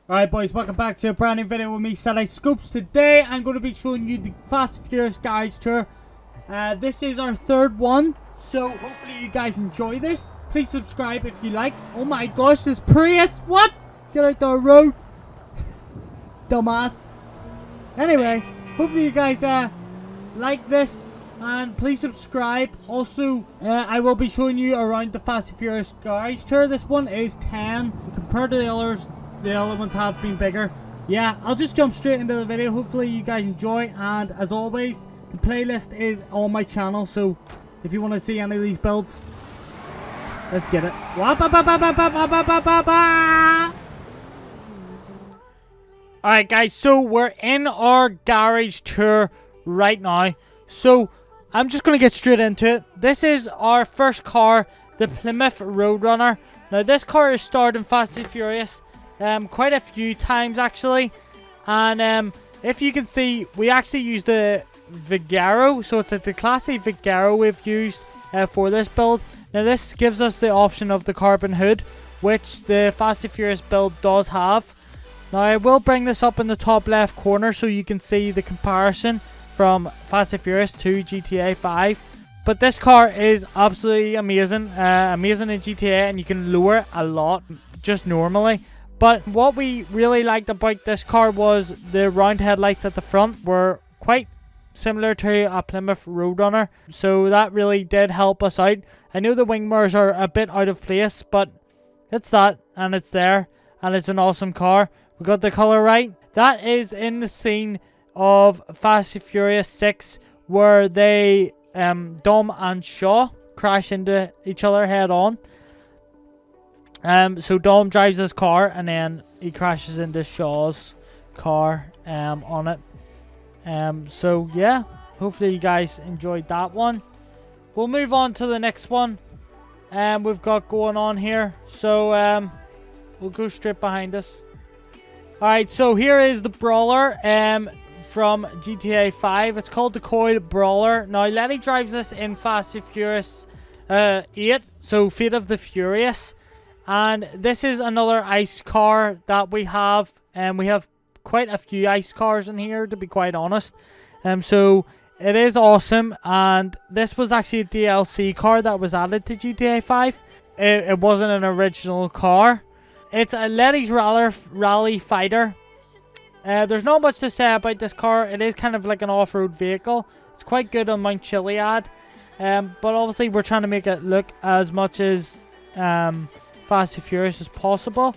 Alright boys, welcome back to a brand new video with me, Satellite Scopes. Today I'm going to be showing you the Fast and Furious garage tour. This is our third one, so hopefully you guys enjoy this. Please subscribe if you like. Oh my gosh, this Prius! What? Get out the road! Dumbass. Anyway, hopefully you guys like this. And please subscribe. Also, I will be showing you around the Fast and Furious garage tour. This one is 10 compared to the others. The other ones have been bigger. Yeah, I'll just jump straight into the video. Hopefully you guys enjoy, and as always, the playlist is on my channel, so if you want to see any of these builds, let's get it. Alright guys, so we're in our garage tour right now, so I'm just going to get straight into it. This is our first car, the Plymouth Roadrunner. Now this car is starred in Fast and Furious quite a few times actually, and if you can see, we actually used the Vigaro, so it's like the classic Vigaro we've used for this build. Now this gives us the option of the carbon hood, which the Fast and Furious build does have. Now I will bring this up in the top left corner so you can see the comparison from Fast and Furious to GTA 5. But this car is absolutely amazing, amazing in GTA, and you can lower it a lot just normally. But what we really liked about this car was the round headlights at the front were quite similar to a Plymouth Roadrunner, so that really did help us out. I know the wing mirrors are a bit out of place, but it's that, and it's there, and it's an awesome car. We got the color right. That is in the scene of Fast and Furious 6 where they Dom and Shaw crash into each other head on. So Dom drives his car and then he crashes into Shaw's car on it. So yeah, hopefully you guys enjoyed that one. We'll move on to the next one we've got going on here. So we'll go straight behind us. Alright, so here is the Brawler from GTA 5. It's called the Coil Brawler. Now Lenny drives this in Fast and Furious 8, so Fate of the Furious. And this is another ice car that we have, and we have quite a few ice cars in here, to be quite honest. So it is awesome, and this was actually a DLC car that was added to GTA 5. It wasn't an original car. It's a Letty's Rally Fighter. There's not much to say about this car. It is kind of like an off-road vehicle. It's quite good on Mount Chiliad, but obviously we're trying to make it look as much as Fast and Furious as possible.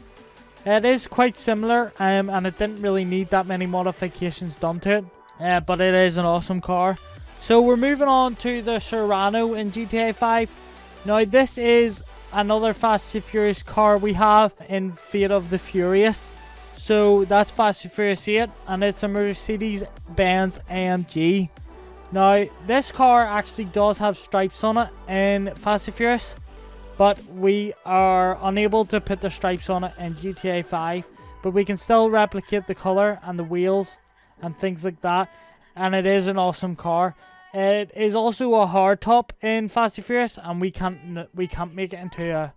It is quite similar, and it didn't really need that many modifications done to it, but it is an awesome car. So we're moving on to the Serrano in GTA 5. Now this is another Fast and Furious car we have in Fate of the Furious. So that's Fast and Furious 8, and it's a Mercedes-Benz AMG. Now this car actually does have stripes on it in Fast and Furious, but we are unable to put the stripes on it in GTA 5. But we can still replicate the color and the wheels and things like that. And it is an awesome car. It is also a hardtop in Fast and Furious, and we can't make it into a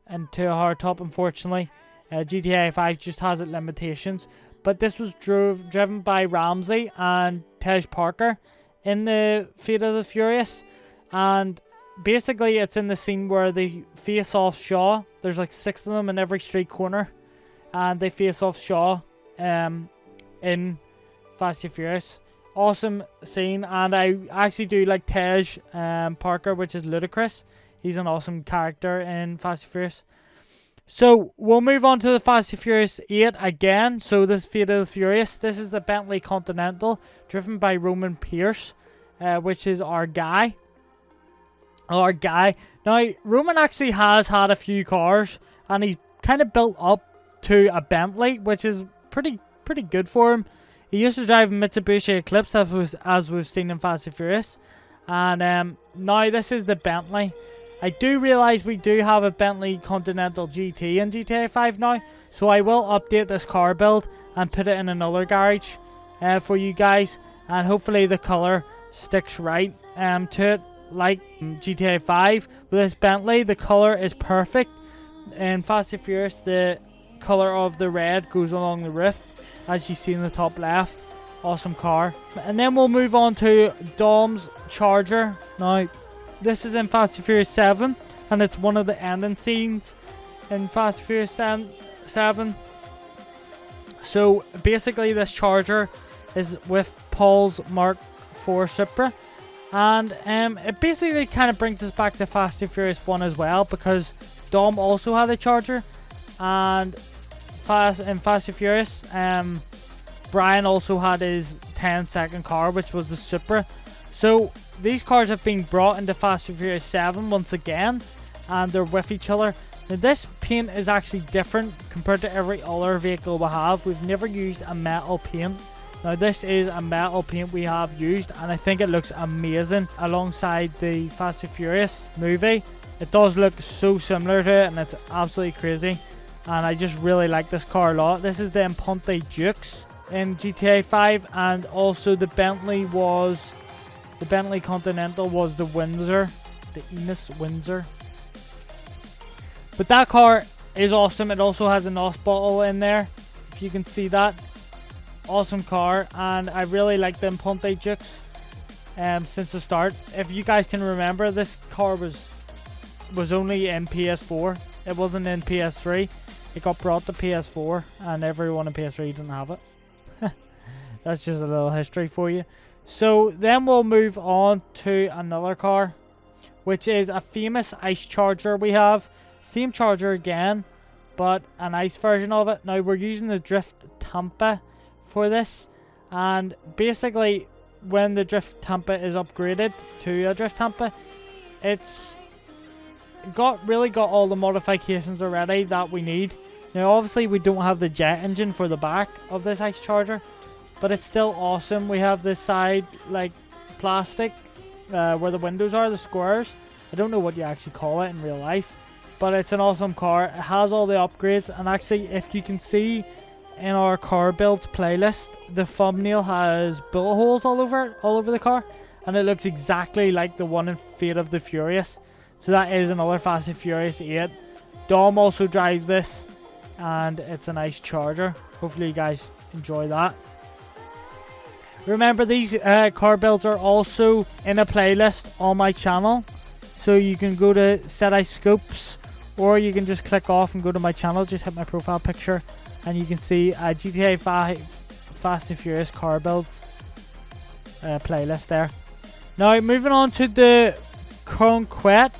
hardtop, unfortunately. GTA 5 just has its limitations. But this was driven by Ramsey and Tej Parker in the Fate of the Furious, and basically it's in the scene where they face off Shaw. There's like 6 of them in every street corner, and they face off Shaw in Fast and Furious. Awesome scene, and I actually do like Tej Parker, which is ludicrous. He's an awesome character in Fast and Furious. So we'll move on to the Fast and Furious 8 again. So this Fate of the Furious, this is a Bentley Continental driven by Roman Pierce, which is our guy. Now Roman actually has had a few cars, and he's kind of built up to a Bentley, which is pretty good for him. He used to drive a Mitsubishi Eclipse, as we've seen in Fast and Furious, and now this is the Bentley. I do realise we do have a Bentley Continental GT in GTA 5 now, so I will update this car build and put it in another garage for you guys, and hopefully the colour sticks right to it. Like GTA 5 with this Bentley, the color is perfect. In Fast and Furious, the color of the red goes along the roof, as you see in the top left. Awesome car. And then we'll move on to Dom's Charger. Now, this is in Fast and Furious 7, and it's one of the ending scenes in Fast and Furious 7. So basically, this Charger is with Paul's Mark IV Supra, and it basically kind of brings us back to Fast and Furious 1 as well, because Dom also had a Charger, and in Fast and Furious, Brian also had his 10-second car, which was the Supra. So these cars have been brought into Fast and Furious 7 once again, and they're with each other. Now, this paint is actually different compared to every other vehicle we have. We've never used a metal paint. Now, this is a metal paint we have used, and I think it looks amazing alongside the Fast and Furious movie. It does look so similar to it, and it's absolutely crazy. And I just really like this car a lot. This is the Imponte Dukes in GTA 5, and also the Bentley Continental was the Windsor, the Enos Windsor. But that car is awesome. It also has a NOS bottle in there, if you can see that. Awesome car, and I really like the Imponte Dukes since the start. If you guys can remember, this car was only in PS4. It wasn't in PS3. It got brought to PS4, and everyone in PS3 didn't have it. That's just a little history for you. So then we'll move on to another car, which is a famous ice Charger we have. Same Charger again, but an ice version of it. Now, we're using the Drift Tampa for this, and basically when the Drift Tampa is upgraded to a Drift Tampa, it's really got all the modifications already that we need. Now, obviously we don't have the jet engine for the back of this ice Charger, but it's still awesome. We have this side like plastic where the windows are, the squares. I don't know what you actually call it in real life, but it's an awesome car. It has all the upgrades, and actually, if you can see in our car builds playlist, the thumbnail has bullet holes all over the car, and it looks exactly like the one in Fate of the Furious. So that is another Fast and Furious 8. Dom also drives this, and it's a nice Charger. Hopefully you guys enjoy that. Remember, these car builds are also in a playlist on my channel, so you can go to Set Ice Scopes, or you can just click off and go to my channel. Just hit my profile picture, and you can see a GTA 5 Fast and Furious car builds playlist there. Now, moving on to the Corvette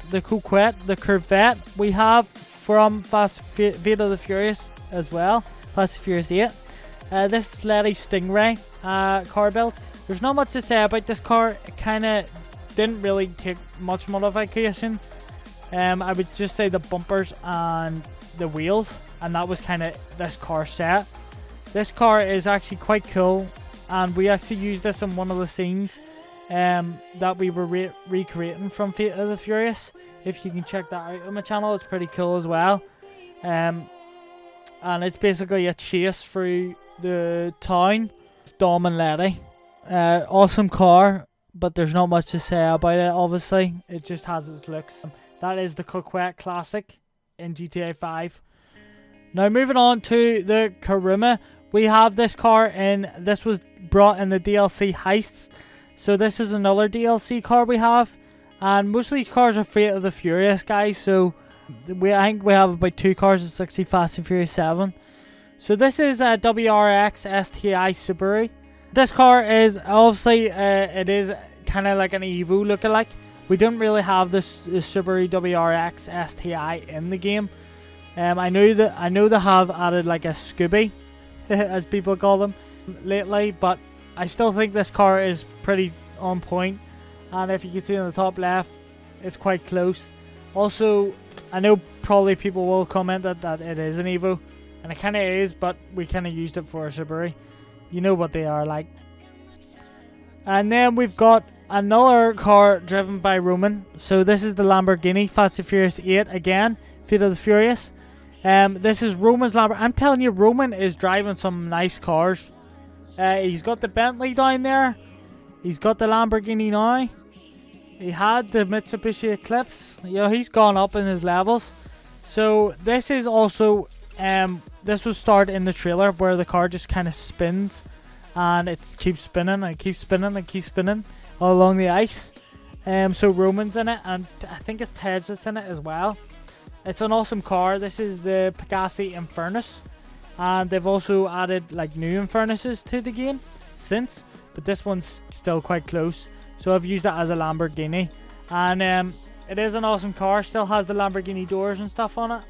we have from Fate of the Furious as well, Fast and Furious 8. This is Letty Stingray car build. There's not much to say about this car. It kind of didn't really take much modification. I would just say the bumpers and the wheels, and that was kind of this car set. This car is actually quite cool, and we actually used this in one of the scenes that we were recreating from Fate of the Furious. If you can check that out on my channel, it's pretty cool as well. And it's basically a chase through the town, Dom and Letty. Awesome car, but there's not much to say about it. Obviously, it just has its looks. That is the Corvette Classic in GTA 5. Now, moving on to the Karuma, we have this car, and this was brought in the DLC Heists. So this is another DLC car we have, and most of these cars are Fate of the Furious, guys. So I think we have about 2 cars in 60 Fast and Furious 7. So this is a WRX STI Subaru. This car is obviously it is kind of like an Evo lookalike. We don't really have this Subaru WRX STI in the game. I know they have added like a Scooby, as people call them, lately, but I still think this car is pretty on point. And if you can see on the top left, it's quite close. Also, I know probably people will comment that it is an Evo, and it kind of is, but we kind of used it for a Subaru. You know what they are like. And then we've got another car driven by Roman. So this is the Lamborghini Fast and Furious 8 again, Fate of the Furious. This is Roman's Lamborghini. I'm telling you, Roman is driving some nice cars. He's got the Bentley down there. He's got the Lamborghini now. He had the Mitsubishi Eclipse. You know, he's gone up in his levels. So this is also this was started in the trailer where the car just kind of spins, and it keeps spinning and keeps spinning and keeps spinning all along the ice. So Roman's in it, and I think it's Ted's that's in it as well. It's an awesome car. This is the Bugatti Infernus, and they've also added like new Infernuses to the game since, but this one's still quite close. So I've used it as a Lamborghini, and it is an awesome car. Still has the Lamborghini doors and stuff on it.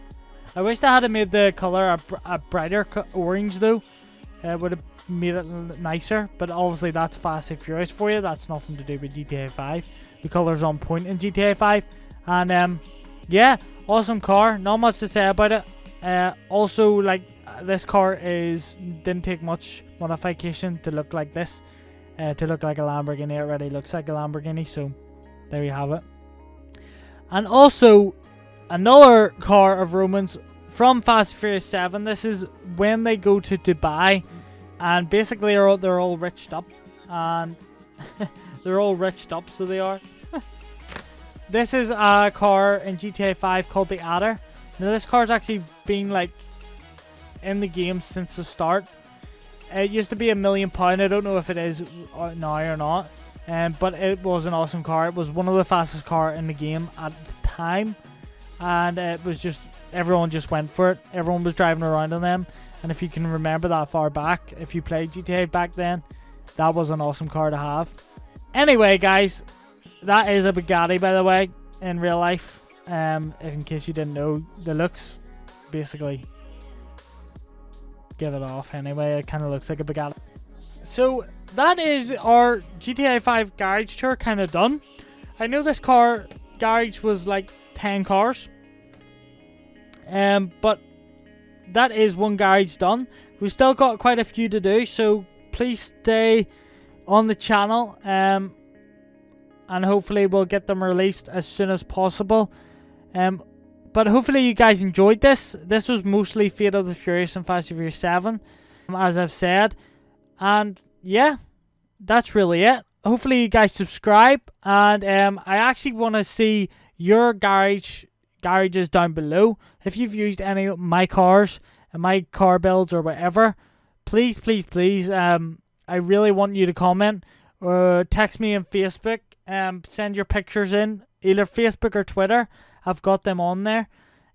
I wish they had made the color a brighter orange though. It would have made it nicer, but obviously that's Fast and Furious for you. That's nothing to do with GTA 5. The color's on point in GTA 5, and yeah, awesome car. Not much to say about it. Also, like, this car didn't take much modification to look like this, to look like a Lamborghini. It already looks like a Lamborghini, so there you have it. And also, another car of Roman's from Fast and Furious 7. This is when they go to Dubai, and basically they're all riched up, and they're all riched up, so they are. This is a car in GTA 5 called the Adder. Now this car's actually been like in the game since the start. It used to be £1 million. I don't know if it is now or not. But it was an awesome car. It was one of the fastest cars in the game at the time, and it was just, everyone just went for it. Everyone was driving around on them, and if you can remember that far back, if you played GTA back then, that was an awesome car to have. Anyway, guys, that is a Bugatti, by the way, in real life. In case you didn't know, the looks basically give it off. Anyway, it kind of looks like a Bugatti. So that is our GTA 5 garage tour kind of done. I know this car garage was like 10 cars, but that is one garage done. We've still got quite a few to do, so please stay on the channel, and hopefully we'll get them released as soon as possible. But hopefully you guys enjoyed this. This was mostly Fate of the Furious and Fast and Furious 7, as I've said. And yeah, that's really it. Hopefully you guys subscribe, and I actually want to see your garages down below. If you've used any of my cars and my car builds or whatever, please, I really want you to comment or text me on Facebook. Send your pictures in either Facebook or Twitter. I've got them on there,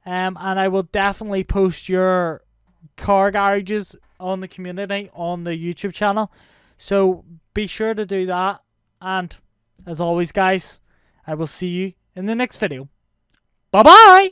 and I will definitely post your car garages on the community on the YouTube channel, so be sure to do that. And as always, guys, I will see you in the next video. Bye bye.